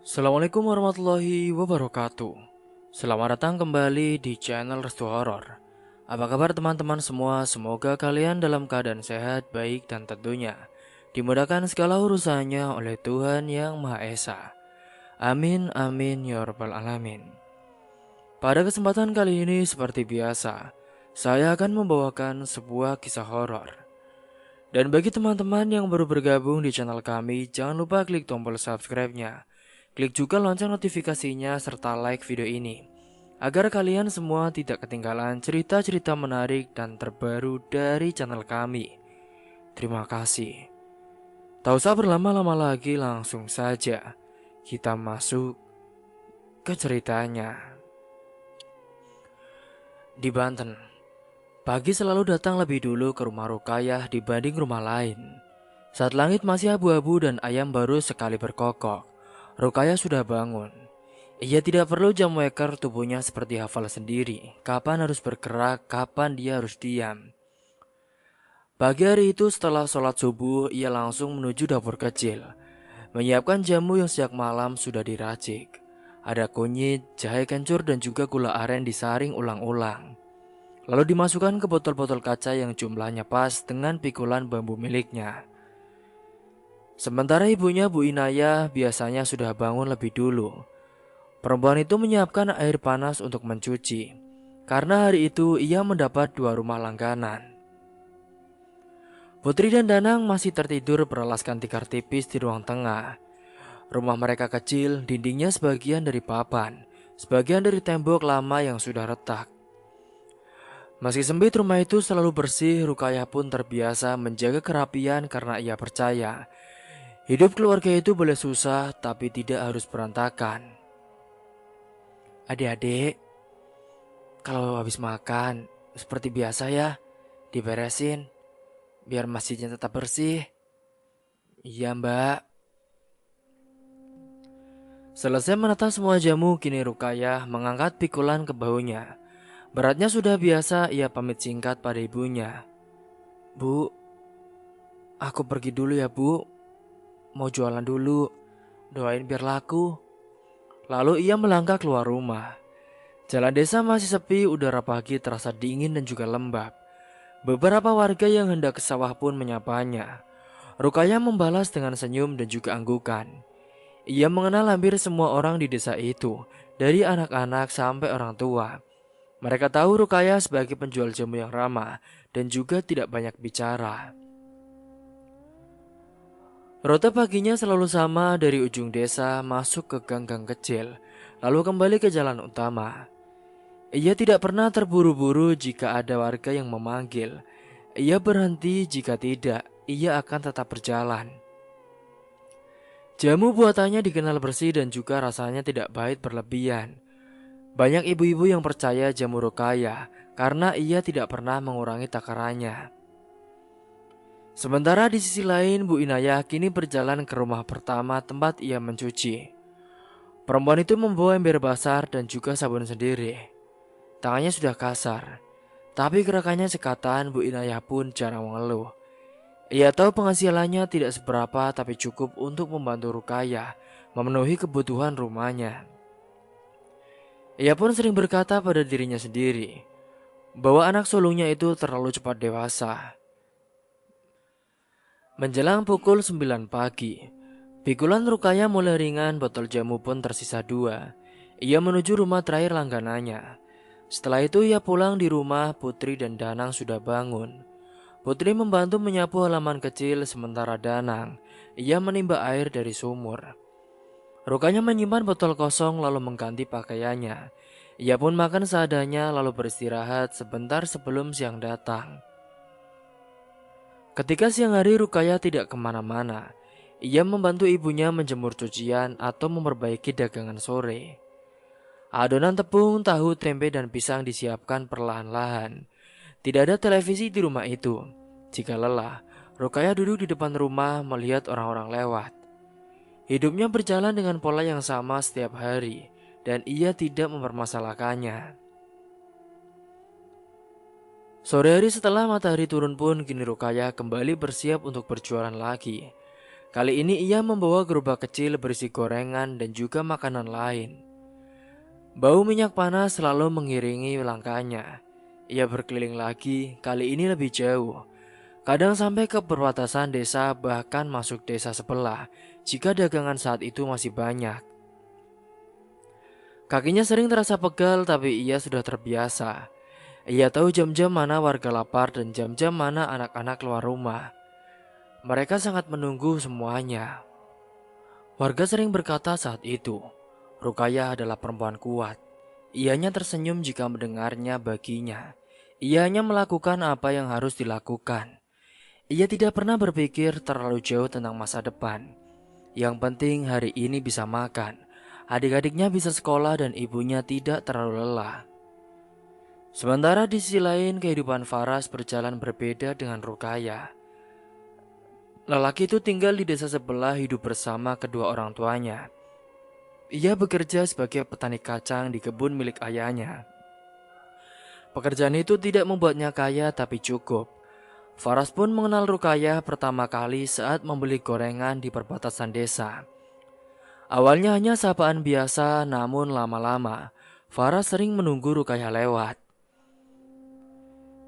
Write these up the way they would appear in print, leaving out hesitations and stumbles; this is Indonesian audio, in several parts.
Assalamualaikum warahmatullahi wabarakatuh. Selamat datang kembali di channel Restu Horor. Apa kabar teman-teman semua? Semoga kalian dalam keadaan sehat, baik, dan tentunya dimudahkan segala urusannya oleh Tuhan Yang Maha Esa. Amin amin ya rabbal alamin. Pada kesempatan kali ini seperti biasa, saya akan membawakan sebuah kisah horor. Dan bagi teman-teman yang baru bergabung di channel kami, jangan lupa klik tombol subscribe-nya. Klik juga lonceng notifikasinya serta like video ini, agar kalian semua tidak ketinggalan cerita-cerita menarik dan terbaru dari channel kami. Terima kasih. Tak usah berlama-lama lagi, langsung saja kita masuk ke ceritanya. Di Banten, pagi selalu datang lebih dulu ke rumah Rukayah dibanding rumah lain. Saat langit masih abu-abu dan ayam baru sekali berkokok, Rukayah sudah bangun. Ia tidak perlu jam waker, tubuhnya seperti hafal sendiri kapan harus bergerak, kapan dia harus diam. Pagi hari itu setelah sholat subuh, ia langsung menuju dapur kecil, menyiapkan jamu yang sejak malam sudah diracik. Ada kunyit, jahe kencur dan juga gula aren disaring ulang-ulang. Lalu dimasukkan ke botol-botol kaca yang jumlahnya pas dengan pikulan bambu miliknya. Sementara ibunya Bu Inayah biasanya sudah bangun lebih dulu. Perempuan itu menyiapkan air panas untuk mencuci, karena hari itu ia mendapat 2 rumah langganan. Putri dan Danang masih tertidur beralaskan tikar tipis di ruang tengah. Rumah mereka kecil, dindingnya sebagian dari papan, sebagian dari tembok lama yang sudah retak. Meski sempit, rumah itu selalu bersih. Rukayah pun terbiasa menjaga kerapian karena ia percaya hidup keluarga itu boleh susah tapi tidak harus berantakan. Adik-adik, kalau habis makan seperti biasa ya, diberesin biar masjidnya tetap bersih. Iya mbak. Selesai menata semua jamu, kini Rukayah mengangkat pikulan ke bahunya. Beratnya sudah biasa, ia pamit singkat pada ibunya. Bu, aku pergi dulu ya bu, mau jualan dulu, doain biar laku. Lalu ia melangkah keluar rumah. Jalan desa masih sepi, udara pagi terasa dingin dan juga lembab. Beberapa warga yang hendak ke sawah pun menyapanya. Rukayah membalas dengan senyum dan juga anggukan. Ia mengenal hampir semua orang di desa itu, dari anak-anak sampai orang tua. Mereka tahu Rukayah sebagai penjual jamu yang ramah dan juga tidak banyak bicara. Rute paginya selalu sama, dari ujung desa masuk ke gang-gang kecil, lalu kembali ke jalan utama. Ia tidak pernah terburu-buru jika ada warga yang memanggil. Ia berhenti jika tidak, ia akan tetap berjalan. Jamu buatannya dikenal bersih dan juga rasanya tidak pahit berlebihan. Banyak ibu-ibu yang percaya jamu Rukayah karena ia tidak pernah mengurangi takarannya. Sementara di sisi lain, Bu Inayah kini berjalan ke rumah pertama tempat ia mencuci. Perempuan itu membawa ember basah dan juga sabun sendiri. Tangannya sudah kasar, tapi gerakannya cekatan. Bu Inayah pun jarang mengeluh. Ia tahu penghasilannya tidak seberapa, tapi cukup untuk membantu Rukayah memenuhi kebutuhan rumahnya. Ia pun sering berkata pada dirinya sendiri bahwa anak sulungnya itu terlalu cepat dewasa. Menjelang pukul 9 pagi, pikulan Rukayah mulai ringan, botol jamu pun tersisa 2. Ia menuju rumah terakhir langganannya. Setelah itu ia pulang. Di rumah, Putri dan Danang sudah bangun. Putri membantu menyapu halaman kecil, sementara Danang, ia menimba air dari sumur. Rukayah menyimpan botol kosong lalu mengganti pakaiannya. Ia pun makan seadanya lalu beristirahat sebentar sebelum siang datang. Ketika siang hari, Rukayah tidak kemana-mana. Ia membantu ibunya menjemur cucian atau memperbaiki dagangan sore. Adonan tepung, tahu, tempe, dan pisang disiapkan perlahan-lahan. Tidak ada televisi di rumah itu. Jika lelah, Rukayah duduk di depan rumah melihat orang-orang lewat. Hidupnya berjalan dengan pola yang sama setiap hari, dan ia tidak mempermasalahkannya. Sore hari setelah matahari turun pun, kini Rukayah kembali bersiap untuk berjualan lagi. Kali ini ia membawa gerobak kecil berisi gorengan dan juga makanan lain. Bau minyak panas selalu mengiringi langkahnya. Ia berkeliling lagi, kali ini lebih jauh. Kadang sampai ke perbatasan desa, bahkan masuk desa sebelah jika dagangan saat itu masih banyak. Kakinya sering terasa pegal, tapi ia sudah terbiasa. Ia tahu jam-jam mana warga lapar dan jam-jam mana anak-anak keluar rumah. Mereka sangat menunggu semuanya. Warga sering berkata saat itu, Rukayah adalah perempuan kuat. Ianya tersenyum jika mendengarnya baginya. Ia hanya melakukan apa yang harus dilakukan. Ia tidak pernah berpikir terlalu jauh tentang masa depan. Yang penting hari ini bisa makan, adik-adiknya bisa sekolah dan ibunya tidak terlalu lelah. Sementara di sisi lain kehidupan Faras berjalan berbeda dengan Rukayah. Lelaki itu tinggal di desa sebelah hidup bersama kedua orang tuanya. Ia bekerja sebagai petani kacang di kebun milik ayahnya. Pekerjaan itu tidak membuatnya kaya tapi cukup. Faras pun mengenal Rukayah pertama kali saat membeli gorengan di perbatasan desa. Awalnya hanya sapaan biasa, namun lama-lama Faras sering menunggu Rukayah lewat.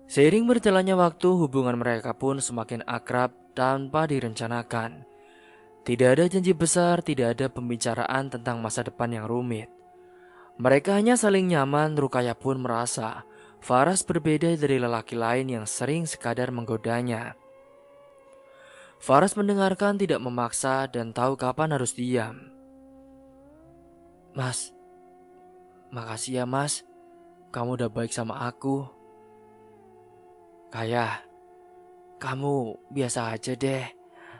Seiring berjalannya waktu, hubungan mereka pun semakin akrab tanpa direncanakan. Tidak ada janji besar, tidak ada pembicaraan tentang masa depan yang rumit. Mereka hanya saling nyaman. Rukayah pun merasa Faras berbeda dari lelaki lain yang sering sekadar menggodanya. Faras mendengarkan, tidak memaksa, dan tahu kapan harus diam. "Mas, makasih ya mas, kamu udah baik sama aku." "Kayah, kamu biasa aja deh.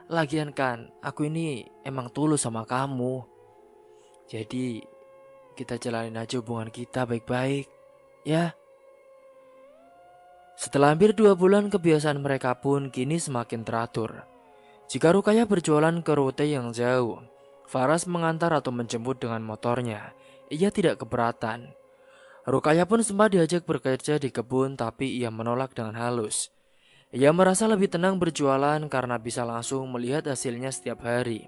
Lagian kan aku ini emang tulus sama kamu. Jadi kita jalanin aja hubungan kita baik-baik, ya." Setelah hampir 2 bulan, kebiasaan mereka pun kini semakin teratur. Jika Rukayah berjualan ke rute yang jauh, Faras mengantar atau menjemput dengan motornya. Ia tidak keberatan. Rukayah pun sempat diajak bekerja di kebun, tapi ia menolak dengan halus. Ia merasa lebih tenang berjualan karena bisa langsung melihat hasilnya setiap hari,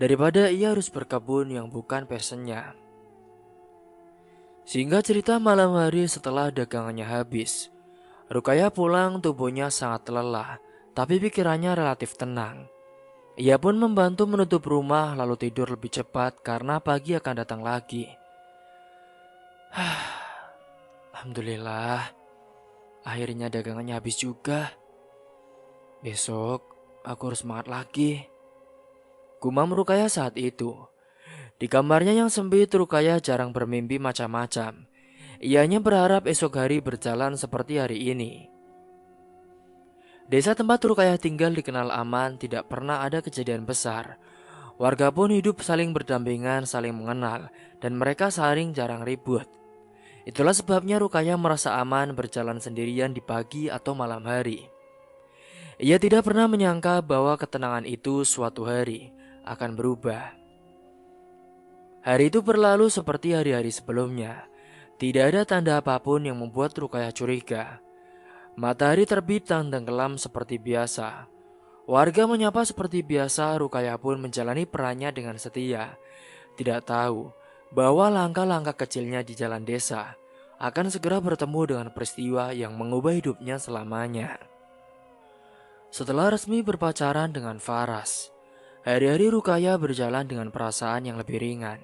daripada ia harus berkebun yang bukan passionnya. Sehingga cerita, malam hari setelah dagangannya habis, Rukayah pulang, tubuhnya sangat lelah, tapi pikirannya relatif tenang. Ia pun membantu menutup rumah lalu tidur lebih cepat karena pagi akan datang lagi. Alhamdulillah, akhirnya dagangannya habis juga. Besok aku harus semangat lagi, gumam Rukayah saat itu. Di kamarnya yang sempit, Rukayah jarang bermimpi macam-macam. Ia hanya berharap esok hari berjalan seperti hari ini. Desa tempat Rukayah tinggal dikenal aman, tidak pernah ada kejadian besar. Warga pun hidup saling berdampingan, saling mengenal, dan mereka saling jarang ribut. Itulah sebabnya Rukayah merasa aman berjalan sendirian di pagi atau malam hari. Ia tidak pernah menyangka bahwa ketenangan itu suatu hari akan berubah. Hari itu berlalu seperti hari-hari sebelumnya. Tidak ada tanda apapun yang membuat Rukayah curiga. Matahari terbit dan tenggelam seperti biasa. Warga menyapa seperti biasa. Rukayah pun menjalani perannya dengan setia. Tidak tahu bahwa langkah-langkah kecilnya di jalan desa akan segera bertemu dengan peristiwa yang mengubah hidupnya selamanya. Setelah resmi berpacaran dengan Faras, hari-hari Rukayah berjalan dengan perasaan yang lebih ringan.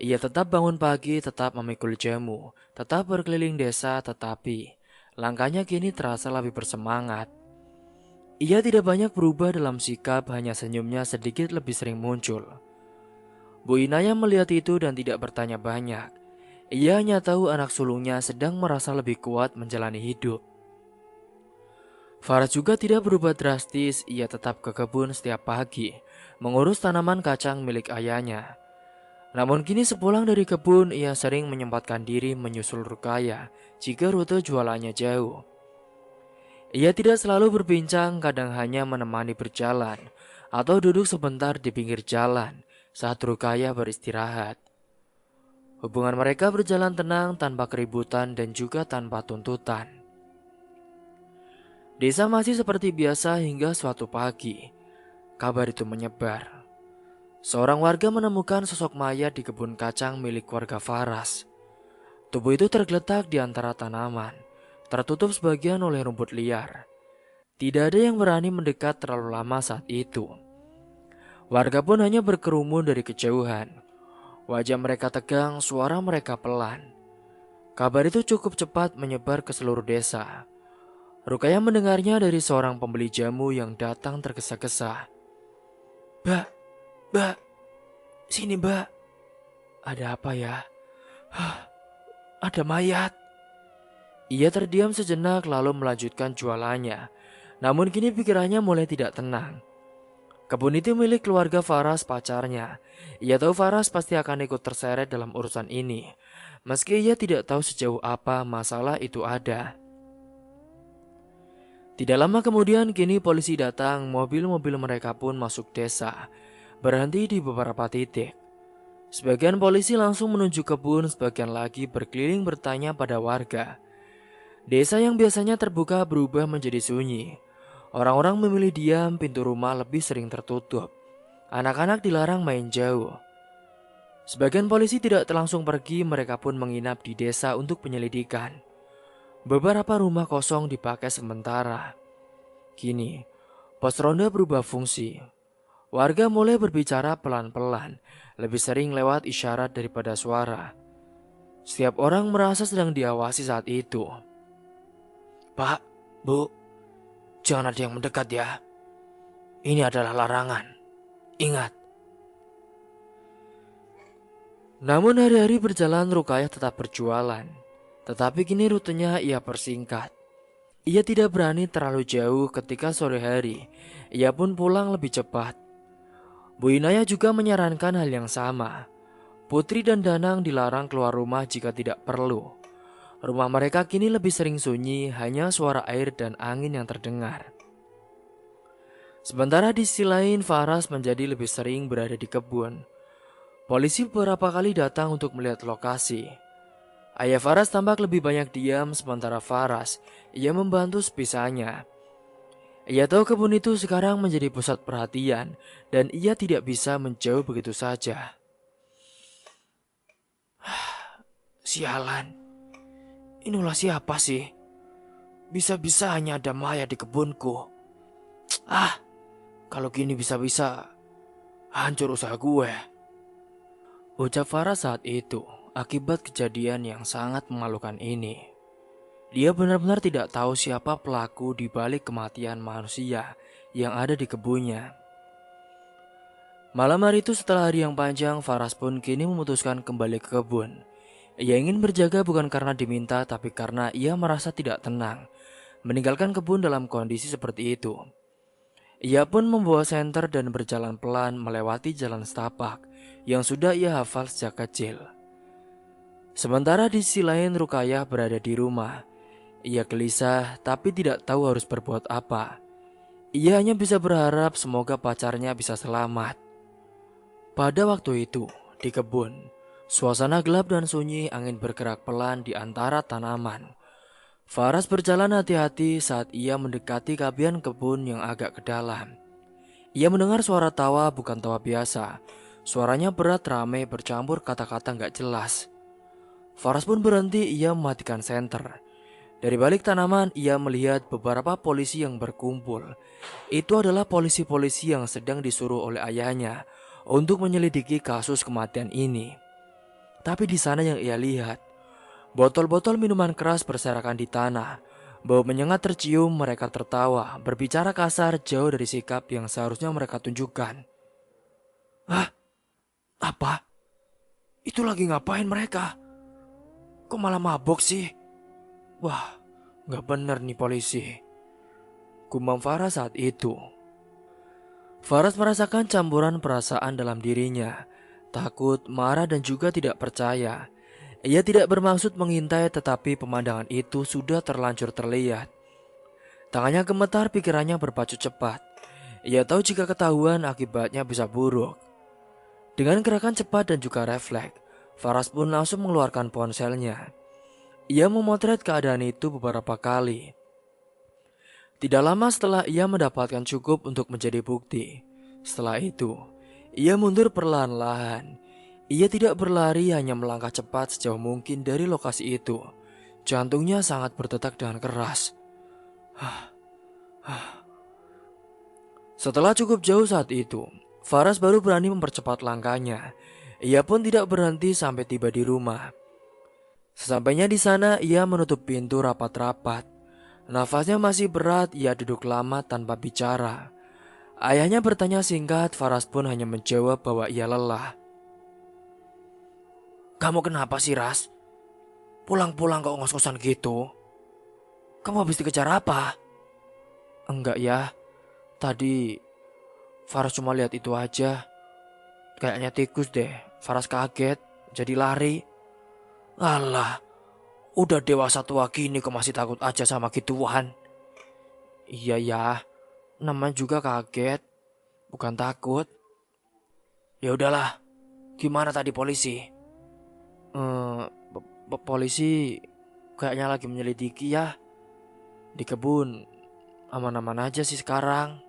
Ia tetap bangun pagi, tetap memikul jamu, tetap berkeliling desa, tetapi langkahnya kini terasa lebih bersemangat. Ia tidak banyak berubah dalam sikap, hanya senyumnya sedikit lebih sering muncul. Bu Inaya melihat itu dan tidak bertanya banyak. Ia hanya tahu anak sulungnya sedang merasa lebih kuat menjalani hidup. Faras juga tidak berubah drastis. Ia tetap ke kebun setiap pagi, mengurus tanaman kacang milik ayahnya. Namun kini sepulang dari kebun, ia sering menyempatkan diri menyusul Rukayah jika rute jualannya jauh. Ia tidak selalu berbincang, kadang hanya menemani berjalan atau duduk sebentar di pinggir jalan saat Rukayah beristirahat. Hubungan mereka berjalan tenang, tanpa keributan dan juga tanpa tuntutan. Desa masih seperti biasa hingga suatu pagi. kabar itu menyebar. Seorang warga menemukan sosok mayat di kebun kacang milik warga Faras. Tubuh itu tergeletak di antara tanaman, tertutup sebagian oleh rumput liar. Tidak ada yang berani mendekat terlalu lama saat itu. Warga pun hanya berkerumun dari kejauhan. Wajah mereka tegang, suara mereka pelan. Kabar itu cukup cepat menyebar ke seluruh desa. Rukayah mendengarnya dari seorang pembeli jamu yang datang tergesa-gesa. "Mbak, mbak, sini mbak. Ada apa ya? Hah, ada mayat." Ia terdiam sejenak lalu melanjutkan jualannya. Namun kini pikirannya mulai tidak tenang. Kebun itu milik keluarga Faras pacarnya. Ia tahu Faras pasti akan ikut terseret dalam urusan ini. Meski ia tidak tahu sejauh apa masalah itu ada. Tidak lama kemudian kini polisi datang, mobil-mobil mereka pun masuk desa. Berhenti di beberapa titik. Sebagian polisi langsung menuju kebun, sebagian lagi berkeliling bertanya pada warga. Desa yang biasanya terbuka berubah menjadi sunyi. Orang-orang memilih diam, pintu rumah lebih sering tertutup. Anak-anak dilarang main jauh. Sebagian polisi tidak langsung pergi, mereka pun menginap di desa untuk penyelidikan. Beberapa rumah kosong dipakai sementara. Kini, pos ronda berubah fungsi. Warga mulai berbicara pelan-pelan, lebih sering lewat isyarat daripada suara. Setiap orang merasa sedang diawasi saat itu. "Pak, Bu, jangan ada yang mendekat ya. Ini adalah larangan. Ingat." Namun hari-hari berjalan, Rukayah tetap berjualan. Tetapi kini rutenya ia persingkat. Ia tidak berani terlalu jauh ketika sore hari. Ia pun pulang lebih cepat. Bu Inaya juga menyarankan hal yang sama. Putri dan Danang dilarang keluar rumah jika tidak perlu. Rumah mereka kini lebih sering sunyi, hanya suara air dan angin yang terdengar. Sementara di sisi lain, Faras menjadi lebih sering berada di kebun. Polisi beberapa kali datang untuk melihat lokasi. Ayah Faras tampak lebih banyak diam, sementara Faras ia membantu sebisanya. Ia tahu kebun itu sekarang menjadi pusat perhatian dan ia tidak bisa menjauh begitu saja. "Sialan, ini ulah siapa sih? Bisa-bisa hanya ada mayat di kebunku. Kalau gini bisa-bisa hancur usaha gue," ucap Faras saat itu akibat kejadian yang sangat memalukan ini. Dia benar-benar tidak tahu siapa pelaku di balik kematian manusia yang ada di kebunnya. Malam hari itu setelah hari yang panjang, Faras pun kini memutuskan kembali ke kebun. Ia ingin berjaga bukan karena diminta, tapi karena ia merasa tidak tenang meninggalkan kebun dalam kondisi seperti itu. Ia pun membawa senter dan berjalan pelan melewati jalan setapak yang sudah ia hafal sejak kecil. Sementara di sisi lain, Rukayah berada di rumah. Ia gelisah tapi tidak tahu harus berbuat apa. Ia hanya bisa berharap semoga pacarnya bisa selamat. Pada waktu itu, di kebun, suasana gelap dan sunyi, angin bergerak pelan di antara tanaman. Faras berjalan hati-hati saat ia mendekati kabian kebun yang agak ke dalam. Ia mendengar suara tawa, bukan tawa biasa. Suaranya berat, ramai, bercampur kata-kata gak jelas. Faras pun berhenti, ia mematikan senter. Dari balik tanaman, ia melihat beberapa polisi yang berkumpul. Itu adalah polisi-polisi yang sedang disuruh oleh ayahnya untuk menyelidiki kasus kematian ini. Tapi di sana yang ia lihat, botol-botol minuman keras berserakan di tanah. Bau menyengat tercium, mereka tertawa, berbicara kasar jauh dari sikap yang seharusnya mereka tunjukkan. Apa? Itu lagi ngapain mereka? Kok malah mabok sih? Wah, gak bener nih polisi, gumam Faras saat itu. Faras merasakan campuran perasaan dalam dirinya, takut, marah dan juga tidak percaya. Ia tidak bermaksud mengintai, tetapi pemandangan itu sudah terlanjur terlihat. Tangannya gemetar, pikirannya berpacu cepat. Ia tahu jika ketahuan akibatnya bisa buruk. Dengan gerakan cepat dan juga refleks, Faras pun langsung mengeluarkan ponselnya. Ia memotret keadaan itu beberapa kali. Tidak lama setelah ia mendapatkan cukup untuk menjadi bukti. Setelah itu, ia mundur perlahan-lahan. Ia tidak berlari, hanya melangkah cepat sejauh mungkin dari lokasi itu. Jantungnya sangat berdetak dengan keras. Setelah cukup jauh saat itu, Faras baru berani mempercepat langkahnya. Ia pun tidak berhenti sampai tiba di rumah. Sesampainya di sana, ia menutup pintu rapat-rapat. Nafasnya masih berat, ia duduk lama tanpa bicara. Ayahnya bertanya singkat, Faras pun hanya menjawab bahwa ia lelah. "Kamu kenapa sih, Ras? Pulang-pulang kok ngos-ngosan gitu? Kamu habis dikejar apa?" "Enggak ya, tadi Faras cuma lihat itu aja. Kayaknya tikus deh." Faras kaget, jadi lari. "Alah, udah dewasa tua gini kok masih takut aja sama gituan?" "Iya ya, namanya juga kaget, bukan takut." "Ya udahlah, gimana tadi polisi?" Eh, Polisi kayaknya lagi menyelidiki ya. Di kebun aman-aman aja sih sekarang,"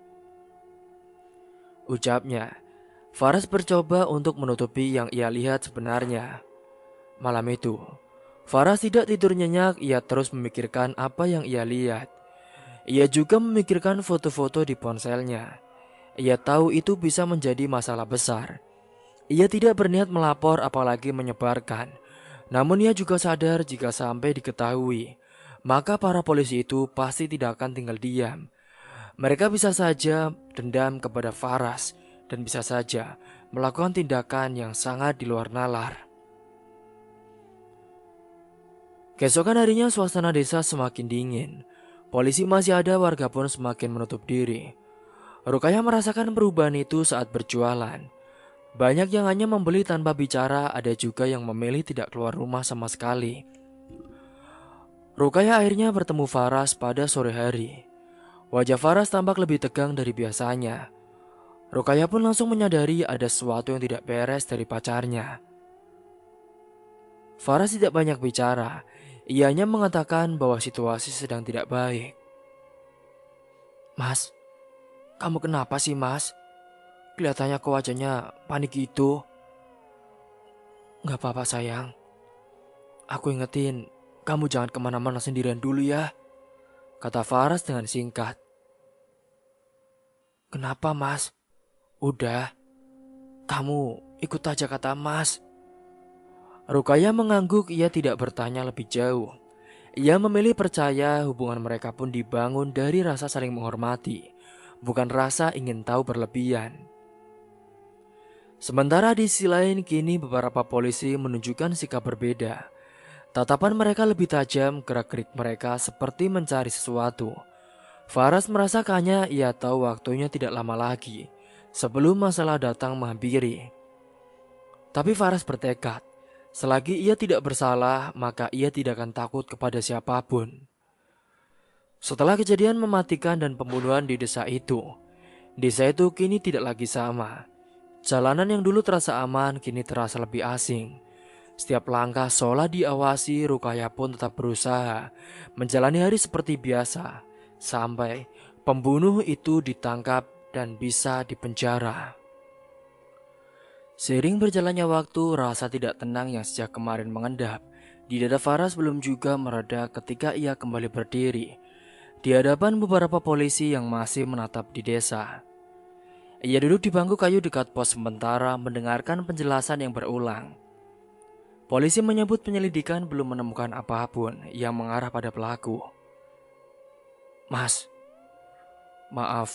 ucapnya. Faras bercoba untuk menutupi yang ia lihat sebenarnya. Malam itu, Faras tidak tidur nyenyak, ia terus memikirkan apa yang ia lihat. Ia juga memikirkan foto-foto di ponselnya. Ia tahu itu bisa menjadi masalah besar. Ia tidak berniat melapor apalagi menyebarkan. Namun ia juga sadar jika sampai diketahui, maka para polisi itu pasti tidak akan tinggal diam. Mereka bisa saja dendam kepada Faras dan bisa saja melakukan tindakan yang sangat di luar nalar. Keesokan harinya suasana desa semakin dingin. Polisi masih ada, warga pun semakin menutup diri. Rukaya merasakan perubahan itu saat berjualan. Banyak yang hanya membeli tanpa bicara, ada juga yang memilih tidak keluar rumah sama sekali. Rukaya akhirnya bertemu Faras pada sore hari. Wajah Faras tampak lebih tegang dari biasanya. Rukaya pun langsung menyadari ada sesuatu yang tidak beres dari pacarnya. Faras tidak banyak bicara, ia hanya mengatakan bahwa situasi sedang tidak baik. "Mas, kamu kenapa sih mas? Kelihatannya kok wajahnya panik gitu." "Gak apa-apa sayang. Aku ingetin, kamu jangan kemana-mana sendirian dulu ya," kata Faras dengan singkat. "Kenapa mas? Udah, kamu ikut aja kata mas." Rukaya mengangguk, ia tidak bertanya lebih jauh. Ia memilih percaya, hubungan mereka pun dibangun dari rasa saling menghormati, bukan rasa ingin tahu berlebihan. Sementara di sisi lain, kini beberapa polisi menunjukkan sikap berbeda. Tatapan mereka lebih tajam, gerak-gerik mereka seperti mencari sesuatu. Faras merasakannya, ia tahu waktunya tidak lama lagi sebelum masalah datang menghampiri. Tapi Faras bertekad, selagi ia tidak bersalah, maka ia tidak akan takut kepada siapapun. Setelah kejadian mematikan dan pembunuhan di desa itu kini tidak lagi sama. Jalanan yang dulu terasa aman kini terasa lebih asing. Setiap langkah seolah diawasi, Rukaya pun tetap berusaha menjalani hari seperti biasa sampai pembunuh itu ditangkap dan bisa dipenjara. Seiring berjalannya waktu, rasa tidak tenang yang sejak kemarin mengendap di dada Faras belum juga mereda ketika ia kembali berdiri di hadapan beberapa polisi yang masih menatap di desa. Ia duduk di bangku kayu dekat pos sementara mendengarkan penjelasan yang berulang. Polisi menyebut penyelidikan belum menemukan apapun yang mengarah pada pelaku. "Mas, maaf,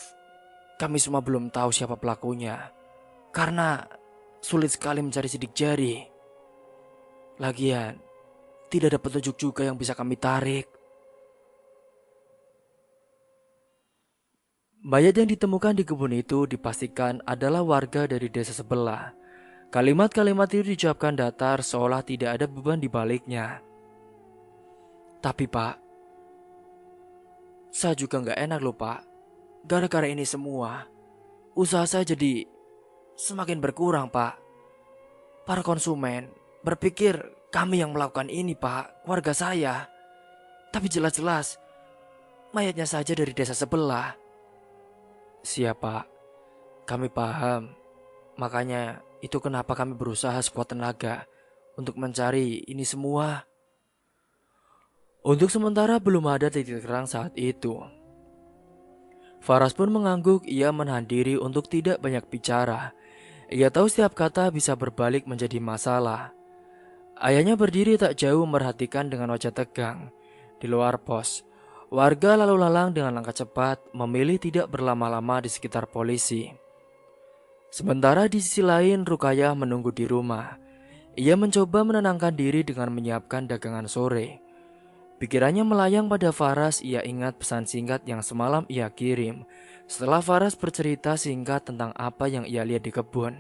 kami semua belum tahu siapa pelakunya karena sulit sekali mencari sidik jari. Lagian, tidak ada petunjuk juga yang bisa kami tarik." Mayat yang ditemukan di kebun itu dipastikan adalah warga dari desa sebelah. Kalimat-kalimat itu diucapkan datar seolah tidak ada beban di baliknya. "Tapi pak, saya juga nggak enak loh pak. Gara-gara ini semua, usaha saya jadi semakin berkurang pak. Para konsumen berpikir kami yang melakukan ini pak, warga saya. Tapi jelas-jelas mayatnya saja dari desa sebelah." "Siapa? Kami paham. Makanya itu kenapa kami berusaha sekuat tenaga untuk mencari ini semua. Untuk sementara belum ada titik terang saat itu. Faras pun mengangguk, ia menahan diri untuk tidak banyak bicara. Ia tahu setiap kata bisa berbalik menjadi masalah. Ayahnya berdiri tak jauh merhatikan dengan wajah tegang. Di luar pos, warga lalu lalang dengan langkah cepat, memilih tidak berlama-lama di sekitar polisi. Sementara di sisi lain, Rukayah menunggu di rumah. Ia mencoba menenangkan diri dengan menyiapkan dagangan sore. Pikirannya melayang pada Faras, ia ingat pesan singkat yang semalam ia kirim. Setelah Faras bercerita singkat tentang apa yang ia lihat di kebun.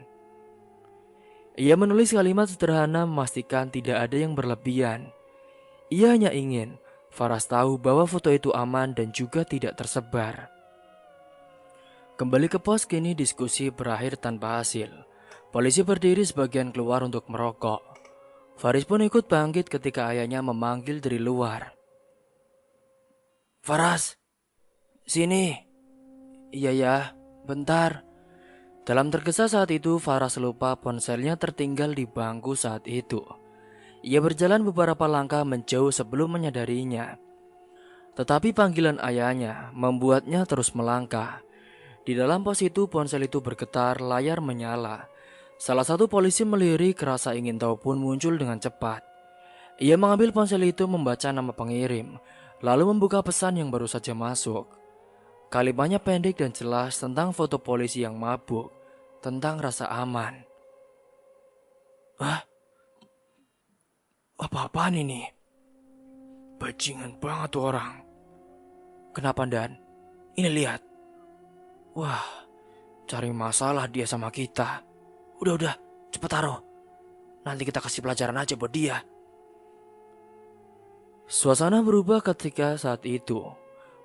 Ia menulis kalimat sederhana memastikan tidak ada yang berlebihan. Ia hanya ingin Faras tahu bahwa foto itu aman dan juga tidak tersebar. Kembali ke pos, kini diskusi berakhir tanpa hasil. Polisi berdiri sebagian keluar untuk merokok. Faris pun ikut bangkit ketika ayahnya memanggil dari luar. Faras, sini. Iya ya, bentar. Dalam tergesa saat itu, Faras lupa ponselnya tertinggal di bangku saat itu. Ia berjalan beberapa langkah menjauh sebelum menyadarinya. Tetapi panggilan ayahnya membuatnya terus melangkah. Di dalam pos itu, ponsel itu bergetar, layar menyala. Salah satu polisi melirik, rasa ingin tahu pun muncul dengan cepat. Ia mengambil ponsel itu, membaca nama pengirim, lalu membuka pesan yang baru saja masuk. Kalimatnya pendek dan jelas tentang foto polisi yang mabuk, tentang rasa aman. Hah? Apa-apaan ini? Bajingan banget tuh orang. Kenapa, Dan? Ini lihat. Wah, cari masalah dia sama kita. Udah, cepet taruh. Nanti kita kasih pelajaran aja buat dia. Suasana berubah ketika saat itu.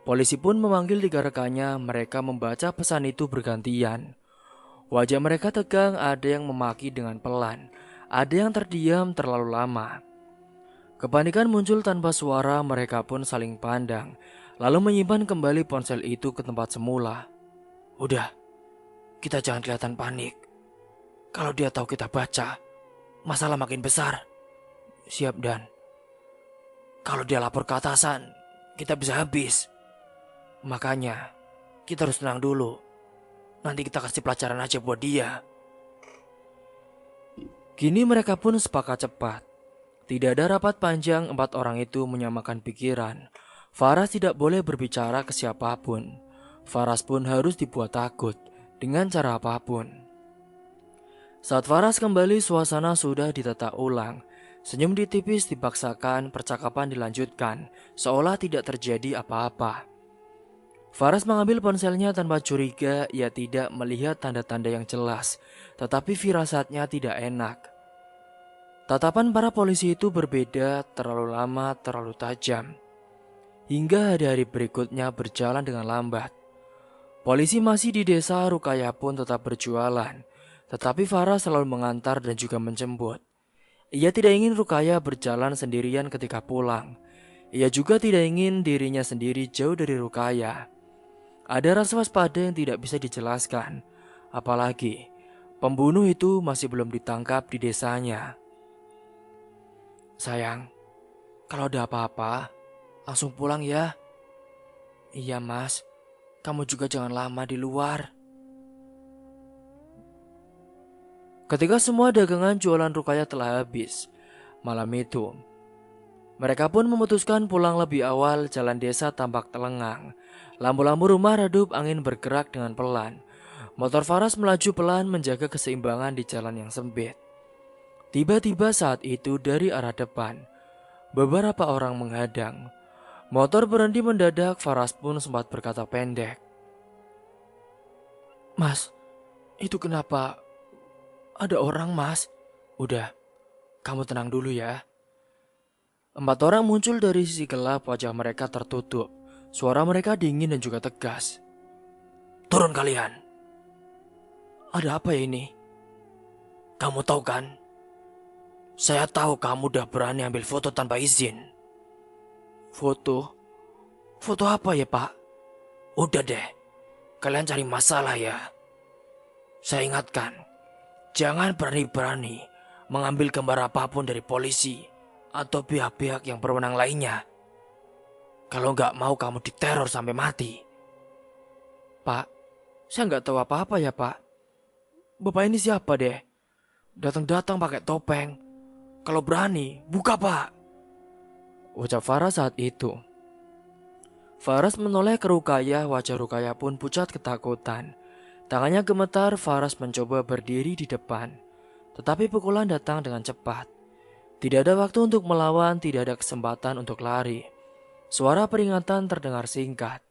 Polisi pun memanggil 3 rekannya, mereka membaca pesan itu bergantian. Wajah mereka tegang, ada yang memaki dengan pelan, ada yang terdiam terlalu lama. Kepanikan muncul tanpa suara, mereka pun saling pandang, lalu menyimpan kembali ponsel itu ke tempat semula. Udah, kita jangan kelihatan panik. Kalau dia tahu kita baca, masalah makin besar. Siap, Dan. Kalau dia lapor ke atasan, kita bisa habis. Makanya, kita harus tenang dulu. Nanti kita kasih pelajaran aja buat dia. Kini mereka pun sepakat cepat. Tidak ada rapat panjang, 4 orang itu menyamakan pikiran. Faras tidak boleh berbicara ke siapapun. Faras pun harus dibuat takut dengan cara apapun. Saat Faras kembali, suasana sudah ditata ulang. Senyum ditipis dipaksakan, percakapan dilanjutkan, seolah tidak terjadi apa-apa. Faras mengambil ponselnya tanpa curiga, ia tidak melihat tanda-tanda yang jelas, tetapi firasatnya tidak enak. Tatapan para polisi itu berbeda, terlalu lama, terlalu tajam. Hingga hari-hari berikutnya berjalan dengan lambat. Polisi masih di desa, Rukayah pun tetap berjualan, tetapi Faras selalu mengantar dan juga menjemput. Ia tidak ingin Rukayah berjalan sendirian ketika pulang. Ia juga tidak ingin dirinya sendiri jauh dari Rukayah. Ada rasa waspada yang tidak bisa dijelaskan. Apalagi, pembunuh itu masih belum ditangkap di desanya. Sayang, kalau ada apa-apa, langsung pulang ya. Iya mas, kamu juga jangan lama di luar. Ketika semua dagangan jualan Rukayah telah habis, malam itu, mereka pun memutuskan pulang lebih awal. Jalan desa tampak telengang. Lampu-lampu rumah redup, angin bergerak dengan pelan. Motor Faras melaju pelan menjaga keseimbangan di jalan yang sempit. Tiba-tiba saat itu dari arah depan, beberapa orang menghadang. Motor berhenti mendadak, Faras pun sempat berkata pendek. Mas, itu kenapa? Ada orang mas. Udah, kamu tenang dulu ya. 4 orang muncul dari sisi gelap, wajah mereka tertutup. Suara mereka dingin dan juga tegas. Turun kalian. Ada apa ini? Kamu tahu kan? Saya tahu kamu udah berani ambil foto tanpa izin. Foto? Foto apa ya pak? Udah deh, kalian cari masalah ya. Saya ingatkan, jangan berani-berani mengambil gambar apapun dari polisi atau pihak-pihak yang berwenang lainnya. Kalau nggak mau kamu diteror sampai mati. Pak, saya nggak tahu apa-apa ya Pak. Bapak ini siapa deh? Datang-datang pakai topeng. Kalau berani, buka Pak. Ucap Faras saat itu. Faras menoleh ke Rukaya, wajah Rukaya pun pucat ketakutan. Tangannya gemetar, Faras mencoba berdiri di depan. Tetapi pukulan datang dengan cepat. Tidak ada waktu untuk melawan, tidak ada kesempatan untuk lari. Suara peringatan terdengar singkat.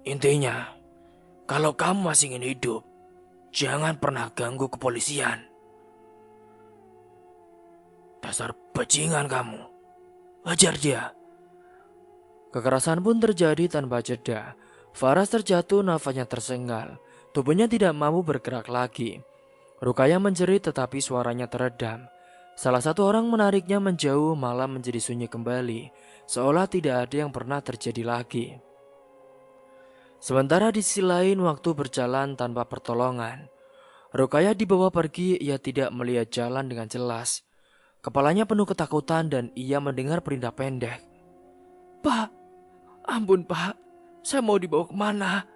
Intinya, kalau kamu masih ingin hidup, jangan pernah ganggu kepolisian. Dasar bajingan kamu. Hajar dia. Kekerasan pun terjadi tanpa jeda. Faras terjatuh, nafasnya tersengal. Tubuhnya tidak mampu bergerak lagi. Rukaya menjerit tetapi suaranya teredam. Salah satu orang menariknya menjauh, malah menjadi sunyi kembali, seolah tidak ada yang pernah terjadi lagi. Sementara di sisi lain waktu berjalan tanpa pertolongan. Rukaya dibawa pergi, ia tidak melihat jalan dengan jelas. Kepalanya penuh ketakutan dan ia mendengar perintah pendek. Pak, ampun Pak, saya mau dibawa kemana?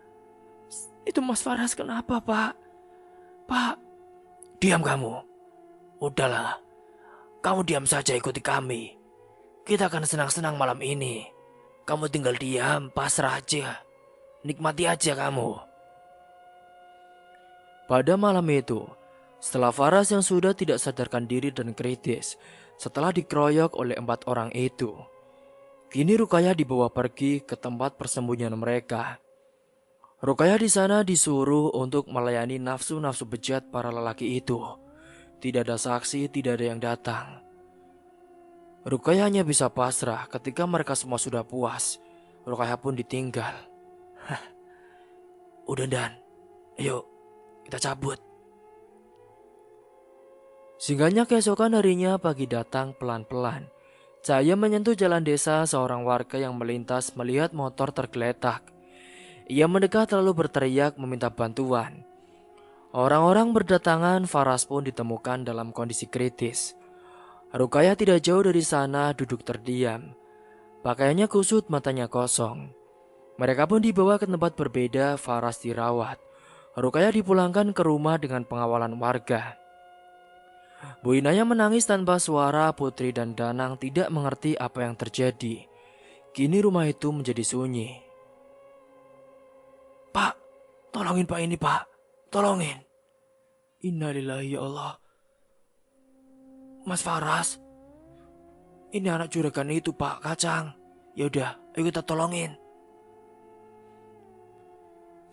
Itu Mas Faras kenapa Pak? Pak, diam kamu. Udahlah, kamu diam saja ikuti kami. Kita akan senang-senang malam ini. Kamu tinggal diam, pasrah aja. Nikmati aja kamu. Pada malam itu, setelah Faras yang sudah tidak sadarkan diri dan kritis, setelah dikeroyok oleh 4 orang itu, kini Rukaya dibawa pergi ke tempat persembunyian mereka. Rukaya di sana disuruh untuk melayani nafsu-nafsu bejat para lelaki itu. Tidak ada saksi, tidak ada yang datang. Rukaya hanya bisa pasrah ketika mereka semua sudah puas. Rukaya pun ditinggal. Udah Dan, ayo kita cabut. Singkatnya keesokan harinya pagi datang pelan-pelan. Cahaya menyentuh jalan desa, seorang warga yang melintas melihat motor tergeletak. Ia mendekat lalu berteriak meminta bantuan. Orang-orang berdatangan, Faras pun ditemukan dalam kondisi kritis. Rukaya tidak jauh dari sana duduk terdiam. Pakaiannya kusut, matanya kosong. Mereka pun dibawa ke tempat berbeda, Faras dirawat. Rukaya dipulangkan ke rumah dengan pengawalan warga. Bu Inaya menangis tanpa suara, Putri dan Danang tidak mengerti apa yang terjadi. Kini rumah itu menjadi sunyi. Pak, tolongin Pak ini Pak, tolongin. Innalillahi ya Allah. Mas Faras, ini anak juragan itu Pak Kacang. Yaudah, ayo kita tolongin.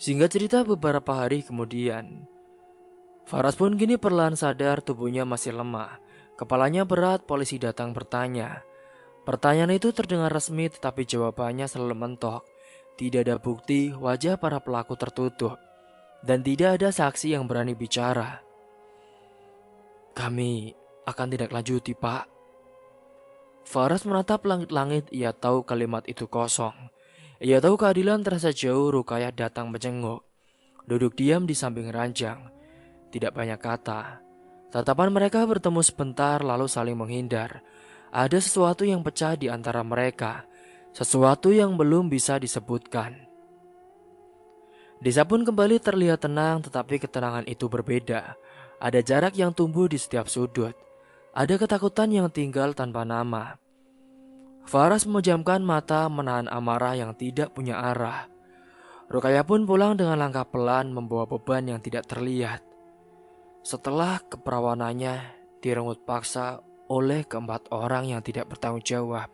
Singkat cerita beberapa hari kemudian, Faras pun kini perlahan sadar tubuhnya masih lemah. Kepalanya berat, polisi datang bertanya. Pertanyaan itu terdengar resmi tetapi jawabannya selalu mentok. Tidak ada bukti, wajah para pelaku tertutup. Dan tidak ada saksi yang berani bicara. Kami akan tindak lanjuti Pak. Faras menatap langit-langit, ia tahu kalimat itu kosong. Ia tahu keadilan terasa jauh. Rukaya datang menjenguk. Duduk diam di samping ranjang. Tidak banyak kata. Tatapan mereka bertemu sebentar lalu saling menghindar. Ada sesuatu yang pecah di antara mereka. Sesuatu yang belum bisa disebutkan. Desa pun kembali terlihat tenang, tetapi ketenangan itu berbeda. Ada jarak yang tumbuh di setiap sudut. Ada ketakutan yang tinggal tanpa nama. Faras memejamkan mata, menahan amarah yang tidak punya arah. Rukaya pun pulang dengan langkah pelan, membawa beban yang tidak terlihat. Setelah keperawanannya direnggut paksa oleh keempat orang yang tidak bertanggung jawab,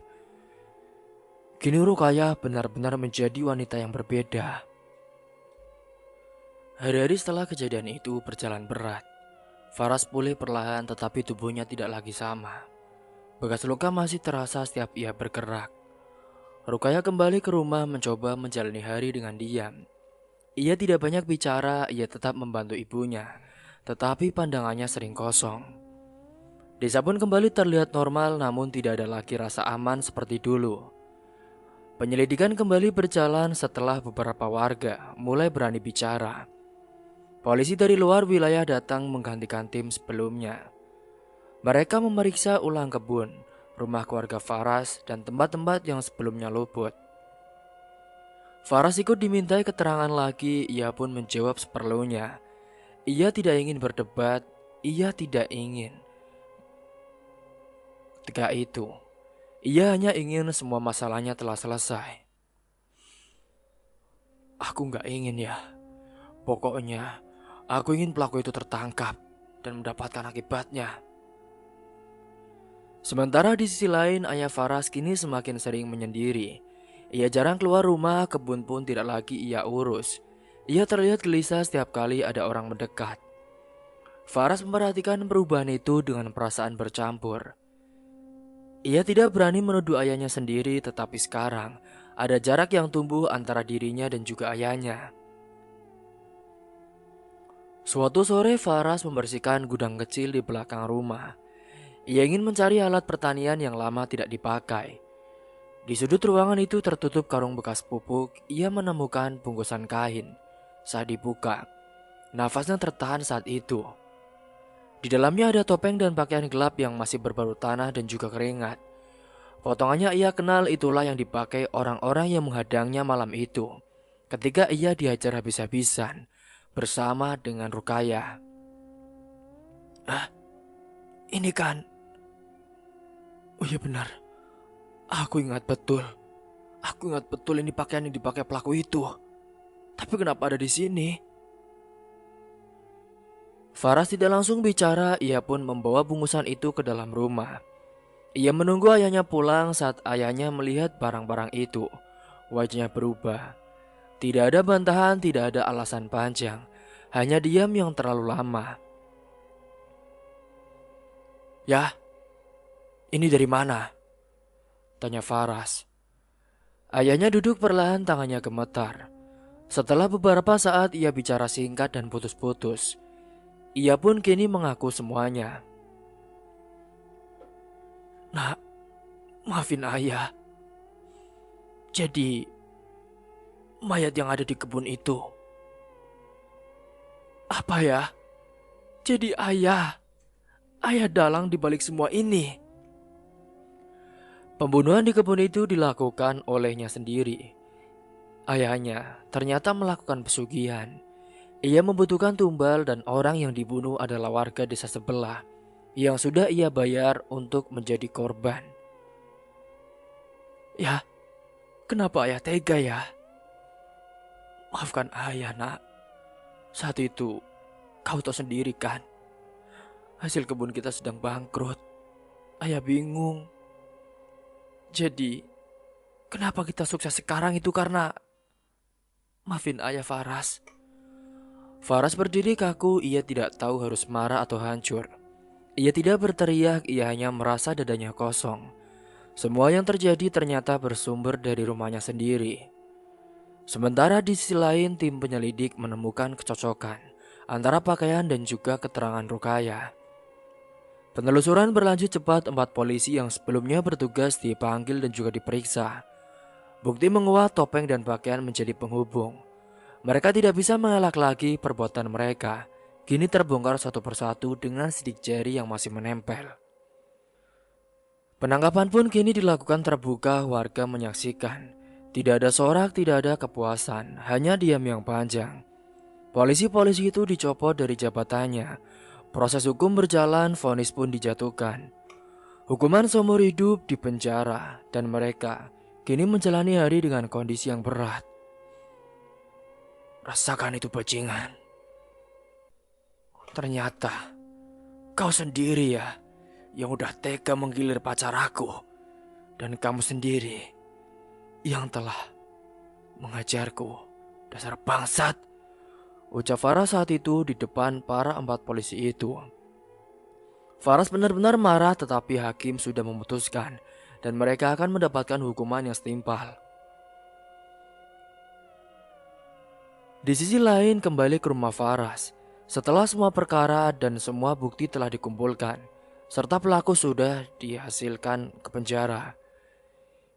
kini Rukaya benar-benar menjadi wanita yang berbeda. Hari-hari setelah kejadian itu berjalan berat. Faras pulih perlahan tetapi tubuhnya tidak lagi sama. Bekas luka masih terasa setiap ia bergerak. Rukaya kembali ke rumah mencoba menjalani hari dengan diam. Ia tidak banyak bicara, ia tetap membantu ibunya. Tetapi pandangannya sering kosong. Desa pun kembali terlihat normal, namun tidak ada lagi rasa aman seperti dulu. Penyelidikan kembali berjalan setelah beberapa warga mulai berani bicara. Polisi dari luar wilayah datang menggantikan tim sebelumnya. Mereka memeriksa ulang kebun, rumah keluarga Faras, dan tempat-tempat yang sebelumnya luput. Faras ikut dimintai keterangan lagi, ia pun menjawab seperlunya. Ia tidak ingin berdebat, ia tidak ingin. Ketika itu, ia hanya ingin semua masalahnya telah selesai. Aku nggak ingin ya. Pokoknya, aku ingin pelaku itu tertangkap dan mendapatkan akibatnya. Sementara di sisi lain, ayah Faras kini semakin sering menyendiri. Ia jarang keluar rumah, kebun pun tidak lagi ia urus. Ia terlihat gelisah setiap kali ada orang mendekat. Faras memperhatikan perubahan itu dengan perasaan bercampur. Ia tidak berani menuduh ayahnya sendiri, tetapi sekarang ada jarak yang tumbuh antara dirinya dan juga ayahnya. Suatu sore Faras membersihkan gudang kecil di belakang rumah. Ia ingin mencari alat pertanian yang lama tidak dipakai. Di sudut ruangan itu tertutup karung bekas pupuk, ia menemukan bungkusan kain. Saat dibuka, nafasnya tertahan saat itu. Di dalamnya ada topeng dan pakaian gelap yang masih berbau tanah dan juga keringat. Potongannya ia kenal, itulah yang dipakai orang-orang yang menghadangnya malam itu, ketika ia dihajar habis-habisan bersama dengan Rukaya. Ini kan... Oh iya benar. Aku ingat betul. Aku ingat betul ini pakaian yang dipakai pelaku itu. Tapi kenapa ada di sini? Faras tidak langsung bicara, ia pun membawa bungkusan itu ke dalam rumah. Ia menunggu ayahnya pulang. Saat ayahnya melihat barang-barang itu, wajahnya berubah. Tidak ada bantahan, tidak ada alasan panjang, hanya diam yang terlalu lama. Ya, ini dari mana? Tanya Faras. Ayahnya duduk perlahan, tangannya gemetar. Setelah beberapa saat ia bicara singkat dan putus-putus. Ia pun kini mengaku semuanya. Nak, maafin ayah. Jadi, mayat yang ada di kebun itu. Apa ya? Jadi ayah dalang dibalik semua ini. Pembunuhan di kebun itu dilakukan olehnya sendiri. Ayahnya ternyata melakukan pesugihan. Ia membutuhkan tumbal dan orang yang dibunuh adalah warga desa sebelah yang sudah ia bayar untuk menjadi korban. Ya, kenapa ayah tega ya? Maafkan ayah, nak. Saat itu, kau tahu sendiri kan, hasil kebun kita sedang bangkrut. Ayah bingung. Jadi, kenapa kita sukses sekarang itu karena... Maafin ayah, Faras. Faras berdiri kaku, ia tidak tahu harus marah atau hancur. Ia tidak berteriak, ia hanya merasa dadanya kosong. Semua yang terjadi ternyata bersumber dari rumahnya sendiri. Sementara di sisi lain, tim penyelidik menemukan kecocokan antara pakaian dan juga keterangan Rukaya. Penelusuran berlanjut cepat, 4 polisi yang sebelumnya bertugas dipanggil dan juga diperiksa. Bukti menguat, topeng dan pakaian menjadi penghubung. Mereka tidak bisa mengelak lagi perbuatan mereka. Kini terbongkar satu persatu dengan sidik jari yang masih menempel. Penangkapan pun kini dilakukan terbuka, warga menyaksikan. Tidak ada sorak, tidak ada kepuasan, hanya diam yang panjang. Polisi-polisi itu dicopot dari jabatannya. Proses hukum berjalan, vonis pun dijatuhkan. Hukuman seumur hidup di penjara, dan mereka kini menjalani hari dengan kondisi yang berat. Rasakan itu bajingan. Ternyata kau sendiri ya yang udah tega menggilir pacar aku. Dan kamu sendiri yang telah mengajarku, dasar bangsat. Ucap Faras saat itu di depan para 4 polisi itu. Faras benar-benar marah, tetapi hakim sudah memutuskan dan mereka akan mendapatkan hukuman yang setimpal. Di sisi lain, kembali ke rumah Faras. Setelah semua perkara dan semua bukti telah dikumpulkan, serta pelaku sudah dihasilkan ke penjara.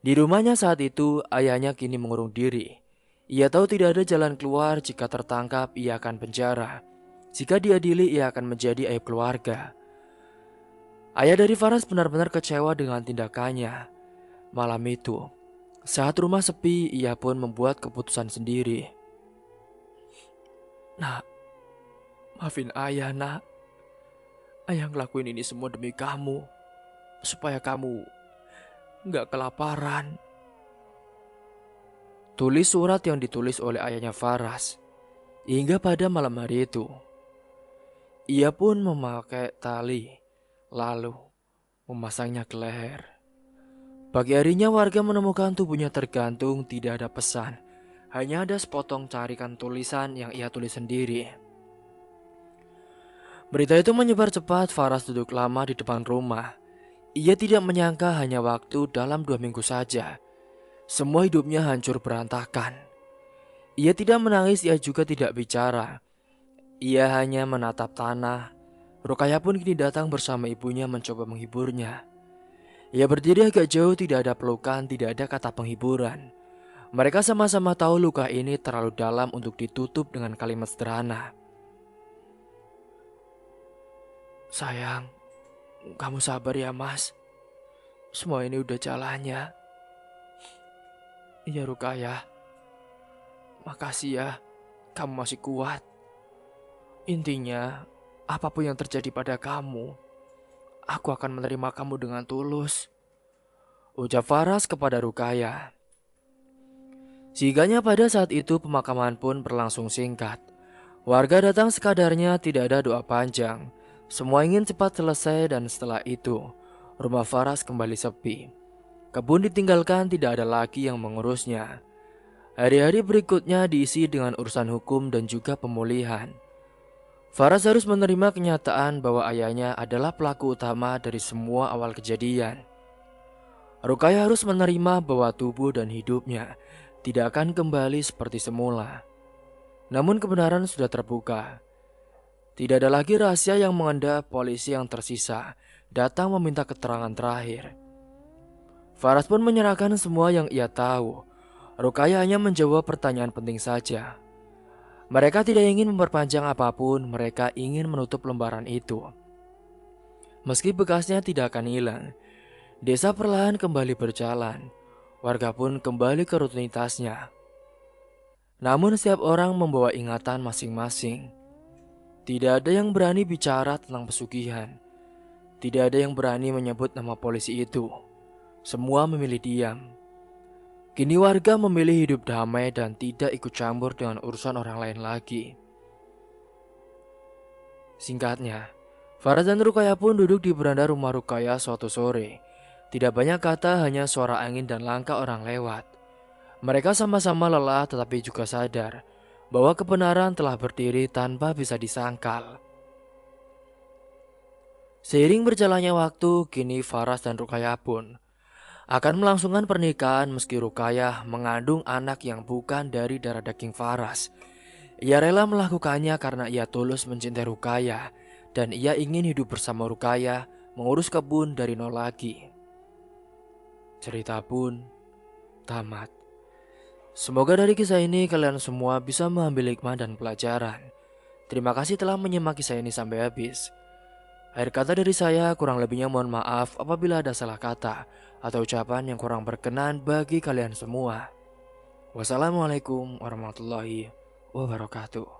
Di rumahnya saat itu, ayahnya kini mengurung diri. Ia tahu tidak ada jalan keluar, jika tertangkap ia akan penjara. Jika diadili, ia akan menjadi aib keluarga. Ayah dari Faras benar-benar kecewa dengan tindakannya. Malam itu, saat rumah sepi, ia pun membuat keputusan sendiri. Nak, maafin ayah, nak. Ayah ngelakuin ini semua demi kamu, supaya kamu gak kelaparan. Tulis surat yang ditulis oleh ayahnya Faras. Hingga pada malam hari itu, ia pun memakai tali, lalu memasangnya ke leher. Pagi harinya warga menemukan tubuhnya tergantung, tidak ada pesan. Hanya ada sepotong carikan tulisan yang ia tulis sendiri. Berita itu menyebar cepat. Faras duduk lama di depan rumah. Ia tidak menyangka hanya waktu dalam 2 minggu saja, semua hidupnya hancur berantakan. Ia tidak menangis, ia juga tidak bicara. Ia hanya menatap tanah. Rukayah pun kini datang bersama ibunya mencoba menghiburnya. Ia berdiri agak jauh, tidak ada pelukan, tidak ada kata penghiburan. Mereka sama-sama tahu luka ini terlalu dalam untuk ditutup dengan kalimat sederhana. Sayang, kamu sabar ya mas. Semua ini udah jalannya. Iya Rukayah, makasih ya, kamu masih kuat. Intinya, apapun yang terjadi pada kamu, aku akan menerima kamu dengan tulus, ucap Faras kepada Rukayah. Siganya pada saat itu pemakaman pun berlangsung singkat. Warga datang sekadarnya, tidak ada doa panjang. Semua ingin cepat selesai dan setelah itu, rumah Faras kembali sepi. Kebun ditinggalkan, tidak ada lagi yang mengurusnya. Hari-hari berikutnya diisi dengan urusan hukum dan juga pemulihan. Faras harus menerima kenyataan bahwa ayahnya adalah pelaku utama dari semua awal kejadian. Rukayah harus menerima bahwa tubuh dan hidupnya tidak akan kembali seperti semula. Namun kebenaran sudah terbuka. Tidak ada lagi rahasia yang mengendap. Polisi yang tersisa datang meminta keterangan terakhir. Faras pun menyerahkan semua yang ia tahu. Rukayah hanya menjawab pertanyaan penting saja. Mereka tidak ingin memperpanjang apapun, mereka ingin menutup lembaran itu. Meski bekasnya tidak akan hilang, desa perlahan kembali berjalan. Warga pun kembali ke rutinitasnya. Namun setiap orang membawa ingatan masing-masing. Tidak ada yang berani bicara tentang pesugihan. Tidak ada yang berani menyebut nama polisi itu. Semua memilih diam. Kini warga memilih hidup damai dan tidak ikut campur dengan urusan orang lain lagi. Singkatnya, Faras dan Rukayah pun duduk di beranda rumah Rukayah suatu sore. Tidak banyak kata, hanya suara angin dan langkah orang lewat. Mereka sama-sama lelah tetapi juga sadar bahwa kebenaran telah berdiri tanpa bisa disangkal. Seiring berjalannya waktu, kini Faras dan Rukayah pun akan melangsungkan pernikahan meski Rukayah mengandung anak yang bukan dari darah daging Faras. Ia rela melakukannya karena ia tulus mencintai Rukayah dan ia ingin hidup bersama Rukayah, mengurus kebun dari nol lagi. Cerita pun tamat. Semoga dari kisah ini kalian semua bisa mengambil hikmah dan pelajaran. Terima kasih telah menyimak kisah ini sampai habis. Akhir kata dari saya, kurang lebihnya mohon maaf apabila ada salah kata atau ucapan yang kurang berkenan bagi kalian semua. Wassalamualaikum warahmatullahi wabarakatuh.